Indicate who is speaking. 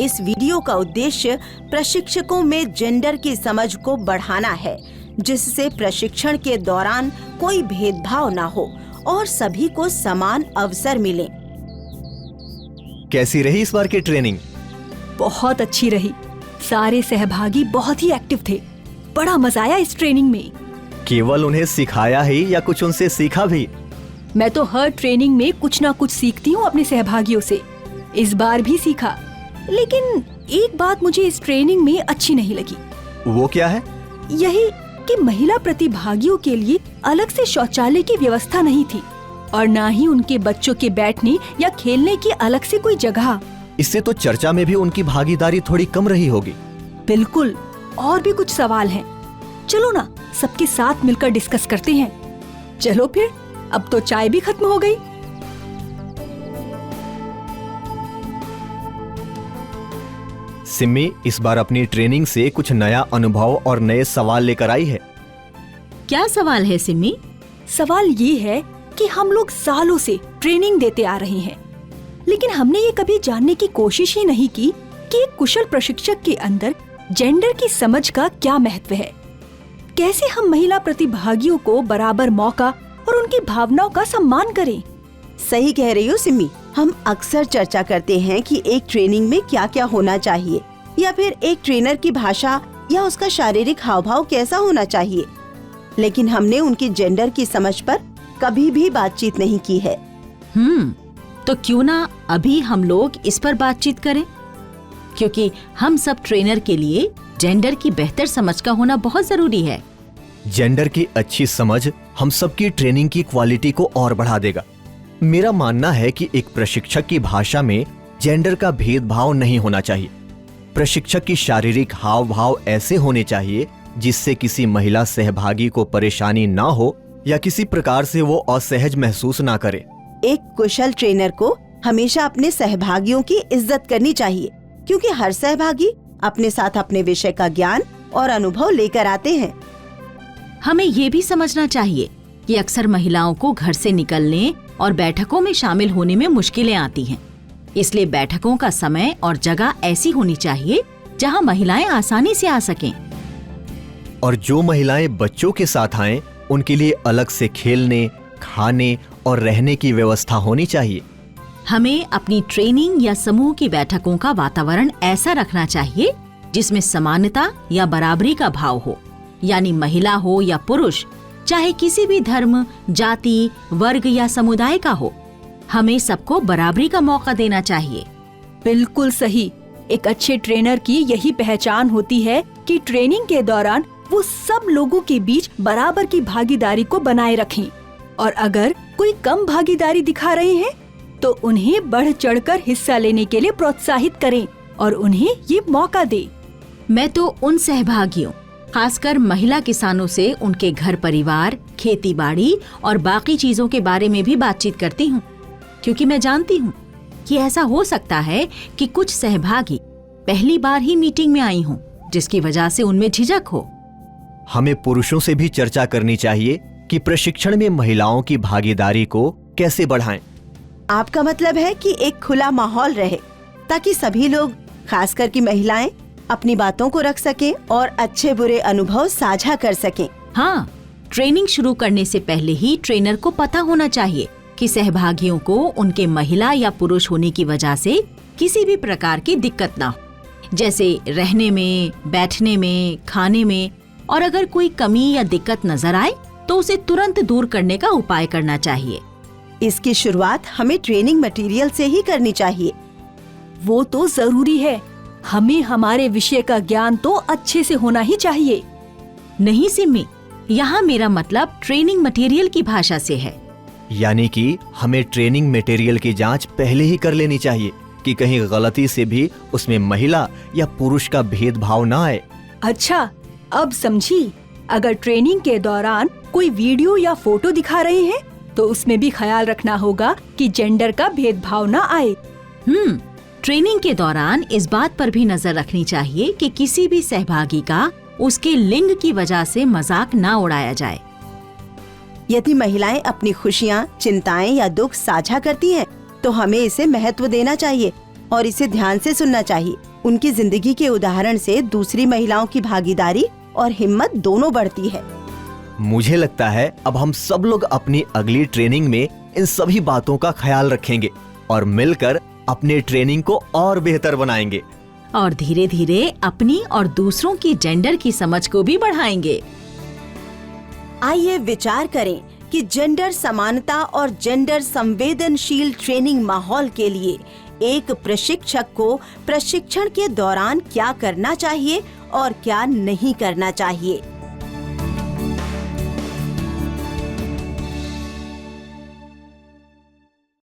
Speaker 1: इस वीडियो का उद्देश्य प्रशिक्षकों में जेंडर की समझ को बढ़ाना है, जिससे प्रशिक्षण के दौरान कोई भेदभाव ना हो और सभी को समान अवसर मिले।
Speaker 2: कैसी रही इस बार की ट्रेनिंग?
Speaker 3: बहुत अच्छी रही। सारे सहभागी बहुत ही एक्टिव थे। बड़ा मजा आया इस ट्रेनिंग में।
Speaker 2: केवल उन्हें सिखाया ही या कुछ उनसे सीखा भी?
Speaker 3: मैं तो हर ट्रेनिंग में कुछ ना कुछ सीखती हूँ अपने सहभागियों से। इस बार भी सीखा, लेकिन एक बात मुझे इस ट्रेनिंग में अच्छी नहीं लगी।
Speaker 2: वो क्या है?
Speaker 3: यही कि महिला प्रतिभागियों के लिए अलग से शौचालय की व्यवस्था नहीं थी और ना ही उनके बच्चों के बैठने या खेलने की अलग से कोई जगह।
Speaker 2: इससे तो चर्चा में भी उनकी भागीदारी थोड़ी कम रही होगी।
Speaker 3: बिल्कुल, और भी कुछ सवाल हैं। चलो ना, सबके साथ मिलकर डिस्कस करते हैं। चलो फिर, अब तो चाय भी खत्म हो गई।
Speaker 2: सिम्मी इस बार अपनी ट्रेनिंग से कुछ नया अनुभव और नए सवाल लेकर आई है।
Speaker 4: क्या सवाल है सिम्मी?
Speaker 3: सवाल ये है कि हम लोग सालों से ट्रेनिंग देते आ रहे हैं, लेकिन हमने ये कभी जानने की कोशिश ही नहीं की कि एक कुशल प्रशिक्षक के अंदर जेंडर की समझ का क्या महत्व है। कैसे हम महिला प्रतिभागियों को बराबर मौका और उनकी भावनाओं का सम्मान करें।
Speaker 1: सही कह रही हो सिमी। हम अक्सर चर्चा करते हैं कि एक ट्रेनिंग में क्या क्या होना चाहिए, या फिर एक ट्रेनर की भाषा या उसका शारीरिक हाव भाव कैसा होना चाहिए, लेकिन हमने उनकी जेंडर की समझ पर कभी भी बातचीत नहीं की है।
Speaker 4: तो क्यों ना अभी हम लोग इस पर बातचीत करें, क्योंकि हम सब ट्रेनर के लिए जेंडर की बेहतर समझ का होना बहुत जरूरी है।
Speaker 2: जेंडर की अच्छी समझ हम सबकी ट्रेनिंग की क्वालिटी को और बढ़ा देगा। मेरा मानना है कि एक प्रशिक्षक की भाषा में जेंडर का भेदभाव नहीं होना चाहिए। प्रशिक्षक की शारीरिक हाव भाव ऐसे होने चाहिए जिससे किसी महिला सहभागी को परेशानी ना हो या किसी प्रकार से वो असहज महसूस ना करे।
Speaker 1: एक कुशल ट्रेनर को हमेशा अपने सहभागियों की इज्जत करनी चाहिए, क्योंकि हर सहभागी अपने साथ अपने विषय का ज्ञान और अनुभव लेकर आते हैं।
Speaker 4: हमें ये भी समझना चाहिए कि अक्सर महिलाओं को घर से निकलने और बैठकों में शामिल होने में मुश्किलें आती हैं। इसलिए बैठकों का समय और जगह ऐसी होनी चाहिए जहां महिलाएं आसानी से आ सकें।
Speaker 2: और जो महिलाएं बच्चों के साथ आएं, उनके लिए अलग से खेलने, खाने और रहने की व्यवस्था होनी चाहिए।
Speaker 4: हमें अपनी ट्रेनिंग या समूह की बैठकों का वातावरण ऐसा रखना चाहिए जिसमें समानता या बराबरी का भाव हो, यानी महिला हो या पुरुष, चाहे किसी भी धर्म, जाति, वर्ग या समुदाय का हो, हमें सबको बराबरी का मौका देना चाहिए।
Speaker 3: बिल्कुल सही। एक अच्छे ट्रेनर की यही पहचान होती है कि ट्रेनिंग के दौरान वो सब लोगों के बीच बराबर की भागीदारी को बनाए रखें, और अगर कोई कम भागीदारी दिखा रहे हैं तो उन्हें बढ़ चढ़कर हिस्सा लेने के लिए प्रोत्साहित करें और उन्हें ये मौका दें।
Speaker 4: मैं तो उन सहभागियों, खासकर महिला किसानों से उनके घर परिवार, खेती बाड़ी और बाकी चीजों के बारे में भी बातचीत करती हूँ, क्योंकि मैं जानती हूँ कि ऐसा हो सकता है कि कुछ सहभागी पहली बार ही मीटिंग में आई हों, जिसकी वजह से उनमें झिझक हो।
Speaker 2: हमें पुरुषों से भी चर्चा करनी चाहिए कि प्रशिक्षण में महिलाओं की भागीदारी को कैसे बढ़ाएं।
Speaker 1: आपका मतलब है कि एक खुला माहौल रहे, ताकि सभी लोग, खासकर की महिलाएं, अपनी बातों को रख सकें और अच्छे बुरे अनुभव साझा कर सकें।
Speaker 4: हाँ, ट्रेनिंग शुरू करने से पहले ही ट्रेनर को पता होना चाहिए कि सहभागियों को उनके महिला या पुरुष होने की वजह से किसी भी प्रकार की दिक्कत ना हो, जैसे रहने में, बैठने में, खाने में, और अगर कोई कमी या दिक्कत नजर आए तो उसे तुरंत दूर करने का उपाय करना चाहिए।
Speaker 1: इसकी शुरुआत हमें ट्रेनिंग मटेरियल से ही करनी चाहिए।
Speaker 3: वो तो जरूरी है। हमें हमारे विषय का ज्ञान तो अच्छे से होना ही चाहिए।
Speaker 4: नहीं सिम्मी, यहाँ मेरा मतलब ट्रेनिंग मटेरियल की भाषा से है।
Speaker 2: यानी कि हमें ट्रेनिंग मटेरियल की जांच पहले ही कर लेनी चाहिए कि कहीं गलती से भी उसमें महिला या पुरुष का भेदभाव ना आए।
Speaker 3: अच्छा, अब समझी। अगर ट्रेनिंग के दौरान कोई वीडियो या फोटो दिखा रहे हैं तो उसमें भी ख्याल रखना होगा कि जेंडर का भेदभाव ना आए।
Speaker 4: ट्रेनिंग के दौरान इस बात पर भी नजर रखनी चाहिए कि किसी भी सहभागी का उसके लिंग की वजह से मजाक ना उड़ाया जाए।
Speaker 1: यदि महिलाएं अपनी खुशियाँ, चिंताएं या दुख साझा करती हैं, तो हमें इसे महत्व देना चाहिए और इसे ध्यान से सुनना चाहिए। उनकी जिंदगी के उदाहरण से दूसरी महिलाओं की भागीदारी और हिम्मत दोनों बढ़ती है।
Speaker 2: मुझे लगता है अब हम सब लोग अपनी अगली ट्रेनिंग में इन सभी बातों का ख्याल रखेंगे और मिलकर अपने ट्रेनिंग को और बेहतर बनाएंगे
Speaker 4: और धीरे धीरे अपनी और दूसरों की जेंडर की समझ को भी बढ़ाएंगे।
Speaker 1: आइए विचार करें कि जेंडर समानता और जेंडर संवेदनशील ट्रेनिंग माहौल के लिए एक प्रशिक्षक को प्रशिक्षण के दौरान क्या करना चाहिए और क्या नहीं करना चाहिए।